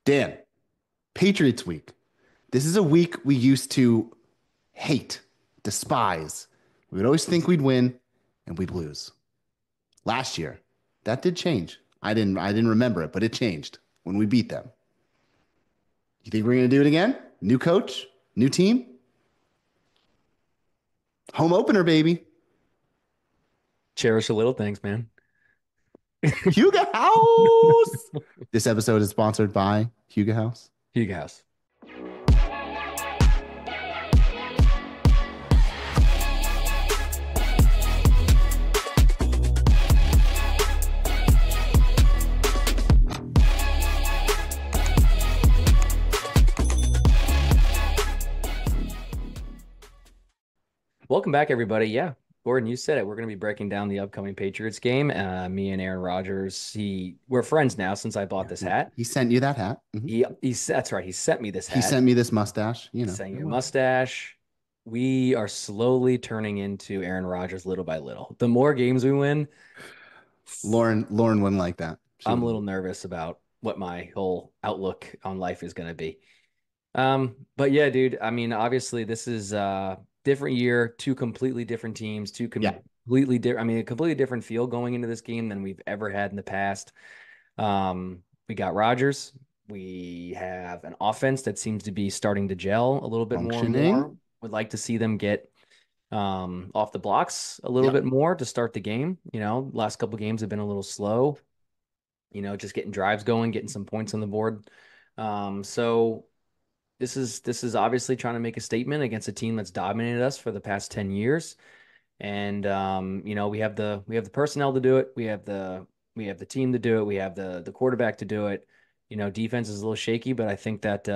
Dan, Patriots week. This is a week we used to hate, despise. We would always think we'd win and we'd lose. Last year, that did change. I didn't remember it, but it changed when we beat them. You think we're going to do it again? New coach, new team, home opener, baby. Cherish the little things, man. Hugo House. This episode is sponsored by Hugo House. Huge house. Welcome back, everybody. Yeah, Gordon, you said it. We're going to be breaking down the upcoming Patriots game. Me and Aaron Rodgers. We're friends now since I bought this hat. He sent you that hat. Mhm. That's right. He sent me this He hat. sent me this mustache. He sent you a mustache. We are slowly turning into Aaron Rodgers little by little. The more games we win, Lauren wouldn't like that. She I'm a wouldn't. little nervous about what my whole outlook on life is going to be. But yeah, dude, I mean, obviously this is a different year, two completely different teams, two Yeah. completely different, I mean, a completely different feel going into this game than we've ever had in the past. We got Rodgers. We have an offense that seems to be starting to gel a little bit more and Functioning. more. Would like to see them get off the blocks a little Yeah. bit more to start the game. Last couple games have been a little slow, just getting drives going, getting some points on the board. So this is obviously trying to make a statement against a team that's dominated us for the past 10 years. And we have the personnel to do it. We have the team to do it. We have the quarterback to do it. Defense is a little shaky, but I think that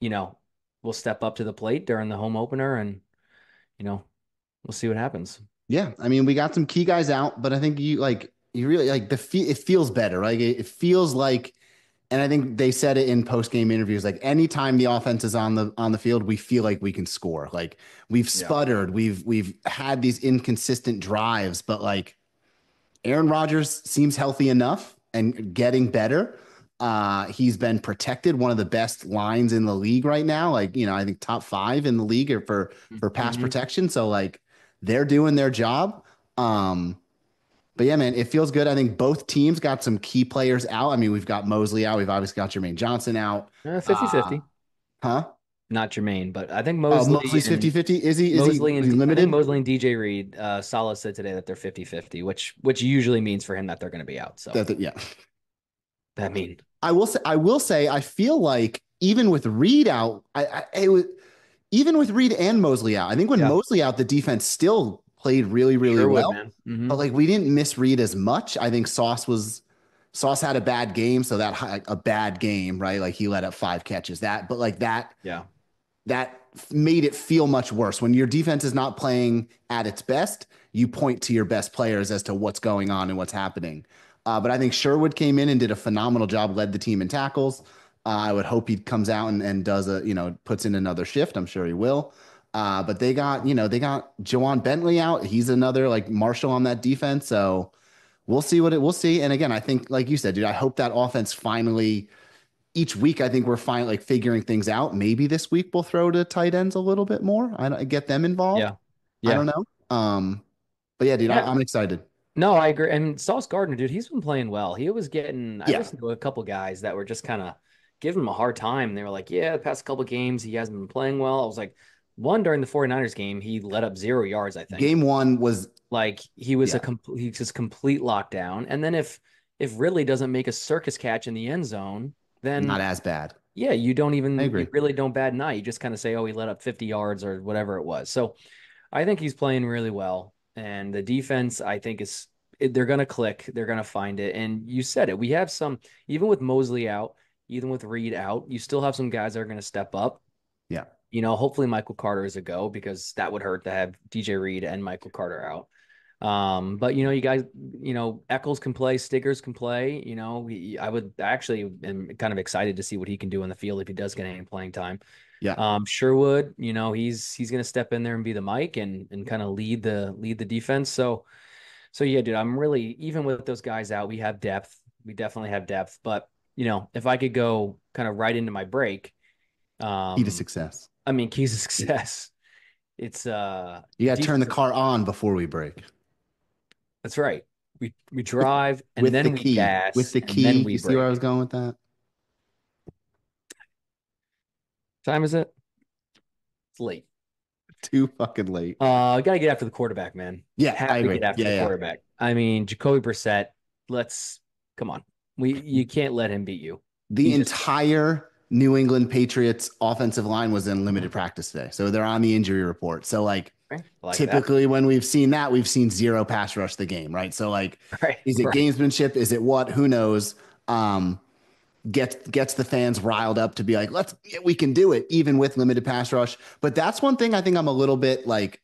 you know, we'll step up to the plate during the home opener and you know, we'll see what happens. Yeah. I mean, we got some key guys out, but I think you really like it feels better, right? It feels like, and I think they said it in post game interviews, like anytime the offense is on the field, we feel like we can score. Like we've Yeah. sputtered, we've had these inconsistent drives, but like Aaron Rodgers seems healthy enough and getting better. He's been protected, one of the best lines in the league right now. Like, I think top five in the league for pass Mm-hmm. protection. So like they're doing their job. But yeah, man, it feels good. I think both teams got some key players out. I mean, we've got Mosley out. We've obviously got Jermaine Johnson out. Uh, 50-50. huh? Not Jermaine, but I think Oh, Mosley Mosley's and 50-50. Mosley Is he and I think limited? Mosley and DJ Reed, Salah said today that they're 50-50, which usually means for him that they're going to be out. So Yeah. I mean, I will say, I feel like even with Reed out, it was even with Reed and Mosley out, I think when yeah, Mosley out, the defense still played really, really sure would, well. man. But like we didn't miss Reed as much. I think Sauce had a bad game, so a bad game, right? Like he let up five catches. But like Yeah, that made it feel much worse. When your defense is not playing at its best, you point to your best players as to what's going on and what's happening. But I think Sherwood came in and did a phenomenal job, led the team in tackles. I would hope he comes out and does puts in another shift. I'm sure he will. But they got Jawan Bentley out. He's another like Marshall on that defense. So we'll see. And again, I think, like you said, dude, I hope that offense finally each week, I think we're fine, like figuring things out. Maybe this week we'll throw to tight ends a little bit more. I get them involved. yeah, I yeah, don't know. But yeah, dude, yeah. I'm excited. No, I agree. And Sauce Gardner, dude, he's been playing well. I Yeah, listened to a couple guys that were just kind of giving him a hard time. They were like, yeah, the past couple games, he hasn't been playing well. I was like, one during the 49ers game, he let up 0 yards, I think. game one was Like he was yeah, he's just complete lockdown. And then if Ridley doesn't make a circus catch in the end zone, not then as bad. yeah, I you agree. really don't bad an eye. You just kind of say, oh, he let up 50 yards or whatever it was. So I think he's playing really well. And the defense, I think, they're going to click. They're going to find it. And you said it. We have even with Mosley out, even with Reed out, you still have some guys that are going to step up. Yeah, Hopefully Michael Carter is a go because that would hurt to have DJ Reed and Michael Carter out. But you guys, Eccles can play, Stiggers can play. I would actually am kind of excited to see what he can do on the field if he does get any playing time. yeah, Sherwood, he's gonna step in there and be the Mike and kind of lead the defense. So yeah, dude, I'm really even with those guys out, we have depth. We definitely have depth, but if I could go kind of right into my break, Key to um, success. I mean, keys to success. It's You got to turn the defensive. car on before we break. That's right. We With drive and with the then we key. With gas the and then key. we You see where I was break. going with that? Time is it? It's late. Too fucking late. Got to get after the quarterback, man. Yeah, I Have to agree. get after Yeah, the yeah. quarterback. I mean, Jacoby Brissett. Let's come on. You can't let him beat you. The You just entire New England Patriots offensive line was in limited practice today. So they're on the injury report. So like can't. Like that. typically when we've seen that, we've seen zero pass rush the game, right? So like Right, is it right. gamesmanship? Is it what? Who knows? Gets the fans riled up to be like, let's we can do it even with limited pass rush. But that's one thing I think I'm a little bit like.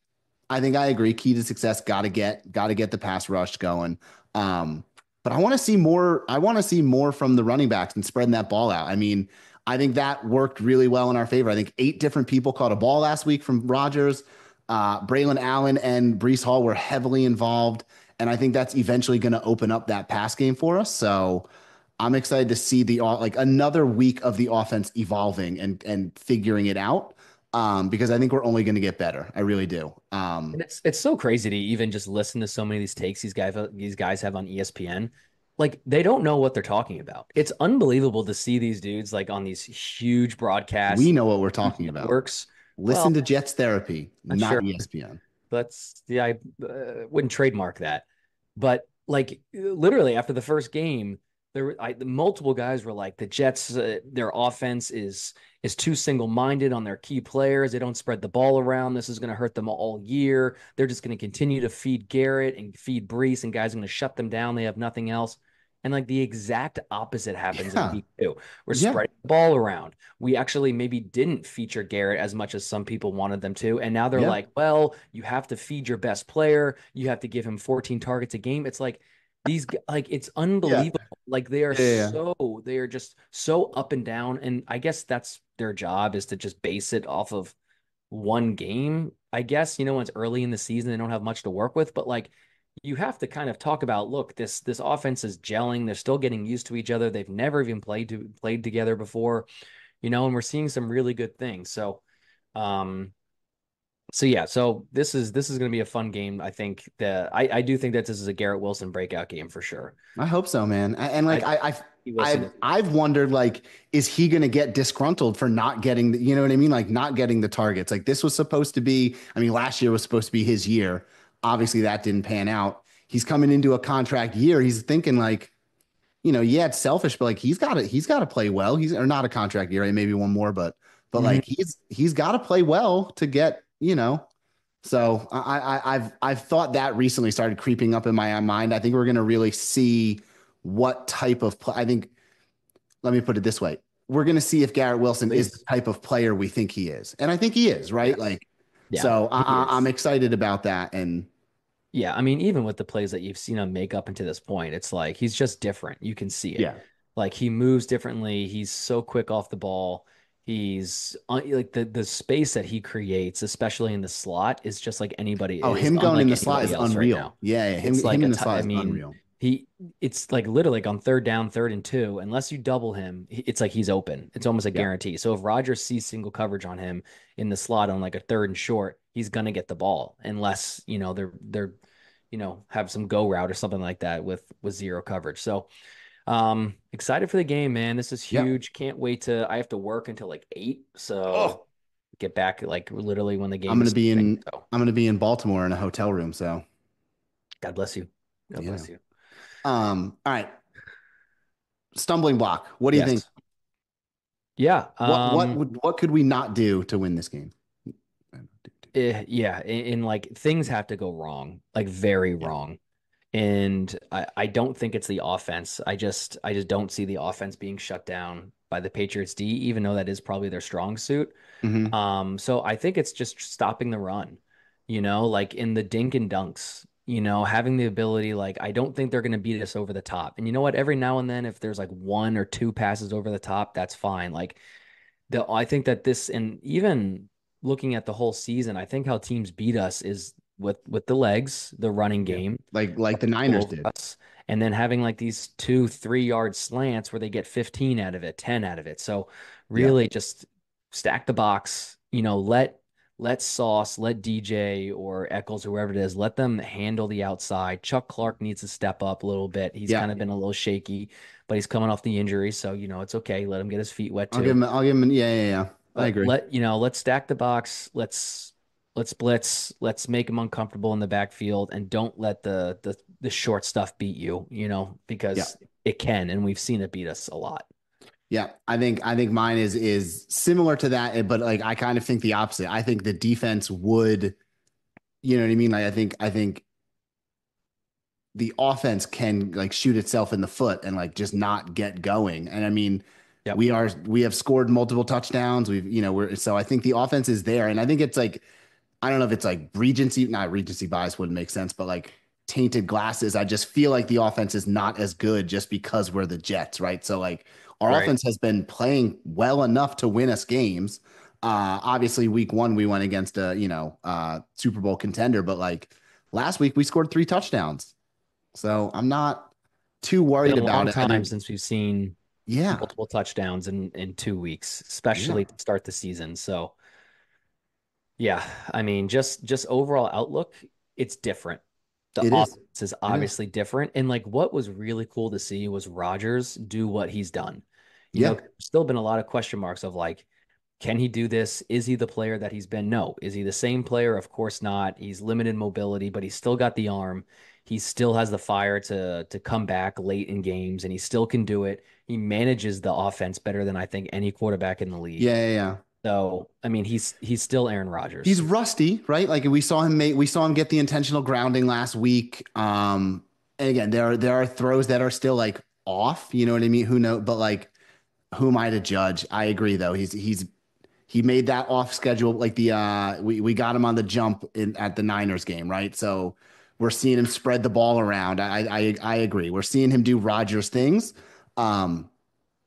I think I agree. Key to success, got to get the pass rush going. Um, but I want to see more. I want to see more from the running backs and spreading that ball out. I mean, I think that worked really well in our favor. I think 8 different people caught a ball last week from Rodgers. Braylon Allen and Brees Hall were heavily involved, and I think that's eventually going to open up that pass game for us. So I'm excited to see the like another week of the offense evolving and figuring it out. Because I think we're only going to get better. I really do. And it's so crazy to even just listen to so many of these takes these guys have on ESPN. Like they don't know what they're talking about. It's unbelievable to see these dudes like on these huge We broadcasts, know what we're huge talking about. networks. Listen Well, to Jets Therapy, not not sure. ESPN. That's yeah, I wouldn't trademark that. But like literally after the first game, multiple guys were like the Jets, their offense is too single-minded on their key players. They don't spread the ball around. This is going to hurt them all year. They're just going to continue to feed Garrett and feed Brees, and guys are going to shut them down. They have nothing else. And like the exact opposite happens in Yeah, week two. We're yeah, spreading the ball around. We actually maybe didn't feature Garrett as much as some people wanted them to. And now they're yeah, like, well, you have to feed your best player. You have to give him 14 targets a game. It's like like it's yeah, unbelievable. Like yeah, yeah. they are just so up and down. And I guess that's their job is to just base it off of one game. I guess, when it's early in the season, they don't have much to work with, but like you have to kind of talk about, look, this offense is gelling. They're still getting used to each other. They've never even played together before, and we're seeing some really good things. Um, so yeah, so this is going to be a fun game. I think that I do think that this is a Garrett Wilson breakout game for sure. I hope so, man. And I like think Wilson I've is I've wondered like, is he going to get disgruntled for not getting the, you know what I mean? Like not getting the targets. Like this was supposed to be. I mean, last year was supposed to be his year. Obviously, that didn't pan out. He's coming into a contract year. He's thinking like, yeah, it's selfish, but like he's got to play well. He's or not a contract year, right? Maybe one more, but Mhm. like he's got to play well to get. So I've thought that recently started creeping up in my mind. I think we're going to really see what type of play. I think let me put it this way: we're going to see if Garrett Wilson is the Please. type of player we think he is, and I think he is, right? Yes. Like, Yeah, so he I'm is. excited about that, and Yeah, I mean, even with the plays that you've seen him make up until this point, it's like he's just different. You can see it. yeah. Like he moves differently. He's so quick off the ball. He's like the space that he creates, especially in the slot, is just like anybody Oh, is him going in unlike the slot anybody is else right unreal. now. Yeah, yeah. Him It's him like in the slot I is mean, unreal. it's like literally like on third down, 3rd and 2, unless you double him, it's like he's open. It's almost a Yeah. guarantee. So if Rodgers sees single coverage on him in the slot on like a 3rd and short, he's gonna get the ball unless, they're have some go route or something like that with zero coverage. So excited for the game, man. This is Yep. huge. Can't wait to I have to work until like 8. So Oh, get back like literally when the I'm game gonna is be starting. in So I'm gonna be in Baltimore in a hotel room, so God bless you. God you know. bless you. All right. Stumbling block. What do you think? Yes. Yeah. What could we not do to win this game? Yeah. And like things have to go wrong, like very Yeah. wrong. And I don't think it's the offense. I just don't see the offense being shut down by the Patriots D, even though that is probably their strong suit. Hmm. So I think it's just stopping the run, like in the dink and dunks, having the ability, like I don't think they're going to beat us over the top. And you know what? Every now and then, if there's like one or two passes over the top, that's fine. Like I think that this, and even looking at the whole season, I think how teams beat us is with the legs, the running Yeah. game Like the all Niners over did. us. and then having like these 2, 3 yard slants where they get 15 out of it, 10 out of it. So Yeah. really just stack the box, let Sauce, let DJ or Eccles, whoever it is, let them handle the outside. Chuck Clark needs to step up a little bit. He's Yeah. kind of been a little shaky, but he's coming off the injury, so it's okay. Let him get his feet wet I'll give too. him, I'll give him, yeah, yeah, yeah. I But agree. let's stack the box. Let's blitz. Let's make him uncomfortable in the backfield, and don't let the short stuff beat you. Yeah. Because it can, and we've seen it beat us a lot. Yeah, I think mine is similar to that, but like I kind of think the opposite. I think the defense would, you know what I mean? Like I think the offense can like shoot itself in the foot and like just not get going. And I mean, Yep. we have scored multiple touchdowns. We're so I think the offense is there, and I think it's like I don't know if it's like not regency bias wouldn't make sense, but like tainted glasses. I just feel like the offense is not as good just because we're the Jets, right? So like our Right. offense has been playing well enough to win us games. Obviously week one we went against a, Super Bowl contender, but like last week we scored 3 touchdowns. So I'm not too Been worried a about long it. I time think, since we've seen yeah, multiple touchdowns in 2 weeks, yeah, especially to start the season. So yeah, I mean, just overall outlook, it's different. The it is. offense is It is. obviously different. And like what was really cool to see was Rodgers do what he's done. Yeah. There's still been a lot of question marks of like, can he do this? Is he the player that he's been? No. Is he the same player? Of course not. He's limited mobility, but he's still got the arm. He still has the fire to come back late in games, and he still can do it. He manages the offense better than I think any quarterback in the Yeah, league. yeah, yeah. So, I mean, he's still Aaron He's Rodgers. rusty, right? Like we saw him get the intentional grounding last week. And again, there are throws that are still like off, you know what I mean? Who knows? But like, who am I to judge? I agree though. He made that off schedule, like we got him on the jump at the Niners game, right? So we're seeing him spread the ball around. I agree. We're seeing him do Rodgers things. Um,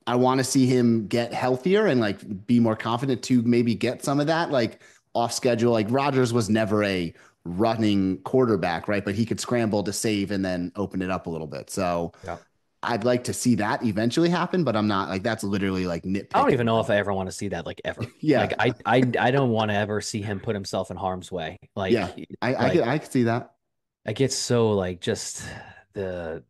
I want to see him get healthier and like be more confident to maybe get some of that like off schedule. Like Rodgers was never a running quarterback, right? But he could scramble to save and then open it up a little bit. So Yeah. I'd like to see that eventually happen, but I'm not like that's literally like I don't even nitpicking. know if I ever want to see that like ever. Yeah, Like I don't want to ever see him put himself in harm's way. yeah. I could see that. I get so like just the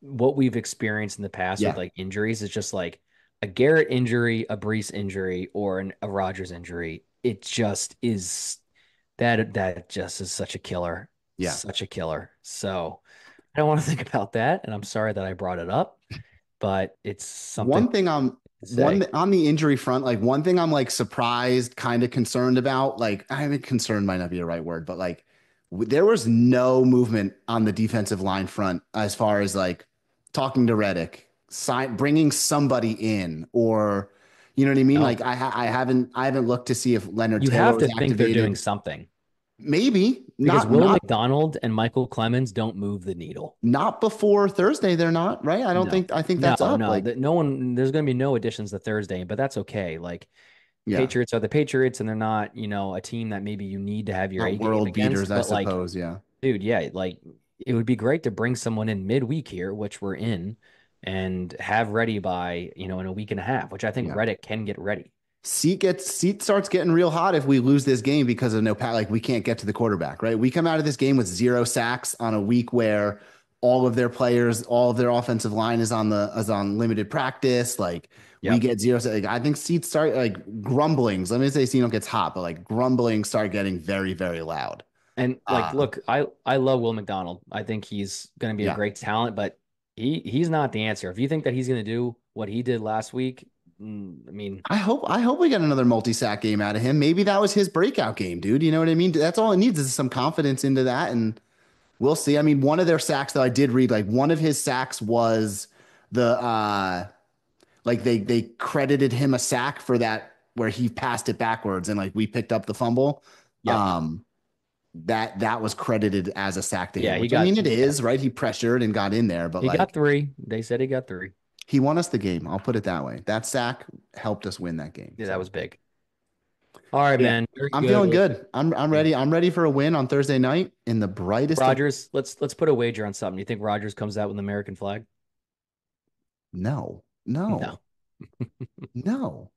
what we've experienced in the past with Yeah, like injuries is just like a Garrett injury, a Brees injury, or a Rodgers injury. It just is that just is such a killer, yeah. such a killer. So I don't want to think about that, and I'm sorry that I brought it up, but it's something One thing I'm to one say. on the injury front, like one thing I'm like surprised, kind of concerned about. Like, I mean, concerned might not be a right word, but like there was no movement on the defensive line front as far as like talking to Reddick, bringing somebody in, or you know what I mean. No, Like I haven't looked to see if Leonard you Taylor have was to think they're doing activated. something Maybe because not Will not McDonald and Michael Clemens don't move the needle. not before Thursday. They're not right. I don't No, think. I think no, that's up. no. Like That no one. There's going to be no additions to Thursday, but that's okay. Like yeah, Patriots are the Patriots, and they're not, a team that maybe you need to have your not A game world beaters, against. I But like, suppose. Yeah, dude, yeah, like it would be great to bring someone in midweek here, which we're in, and have ready by, in a week and a half, which I think yeah. Reddick can get ready. Seat starts getting real hot if we lose this game because of no pat. Like we can't get to the quarterback, right? We come out of this game with 0 sacks on a week where all of their players, all of their offensive line is on limited practice. Like we Yep. get 0. Like, I think seats start like grumblings. Let me say, seat gets hot, but like grumblings start getting very, very loud. And like, Uh, look, I love Will McDonald. I think he's going to be a yeah. great talent, but he's not the answer. If you think that he's going to do what he did last week, I mean, I hope we get another multi-sack game out of him. Maybe that was his breakout game, dude. You know what I mean? That's all it needs is some confidence into that, and we'll see. I mean, one of their sacks though, I did read like one of his sacks was the like they credited him a sack for that where he passed it backwards and like we picked up the fumble. yep. Um that was credited as a sack to Yeah, him, he which I got mean it is, right? He pressured and got in there, but he got like three. They said he got three. he won us the game. I'll put it that way. That sack helped us win that game. Yeah, that So was big. All right, Yeah, man. Very I'm good. feeling Well, good. I'm yeah. ready. I'm ready for a win on Thursday night in the brightest of. Rogers, let's put a wager on something. You think Rogers comes out with an American flag? No, No. no, no.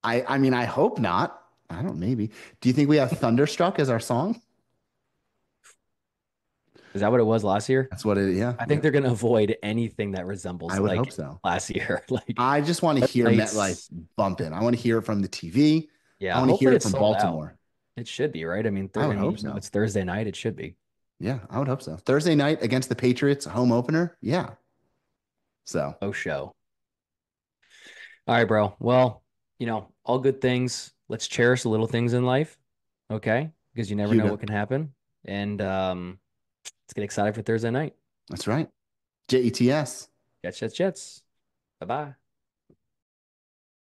I mean, I hope not. I don't. Maybe. Do you think we have Thunderstruck as our song? Is that what it was last year? That's what it. Yeah, I think yeah. they're going to avoid anything that I resembles would hope like so. last year. Like I just want to hear MetLife nights. bumping. I want to hear it from the TV. I Yeah, want to hear hopefully it it's from sold out. Baltimore. It should be, right? I mean, I would hope even though so. it's Thursday night, it should be. Yeah, I would hope so. Thursday night against the Patriots, home opener. Yeah. So Oh, show. All right, bro. Well, all good things. Let's cherish the little things in life, okay? Because you never know Huga. what can happen. And let's get excited for Thursday night. That's right. Jets. Jets, Jets, Jets. Bye bye.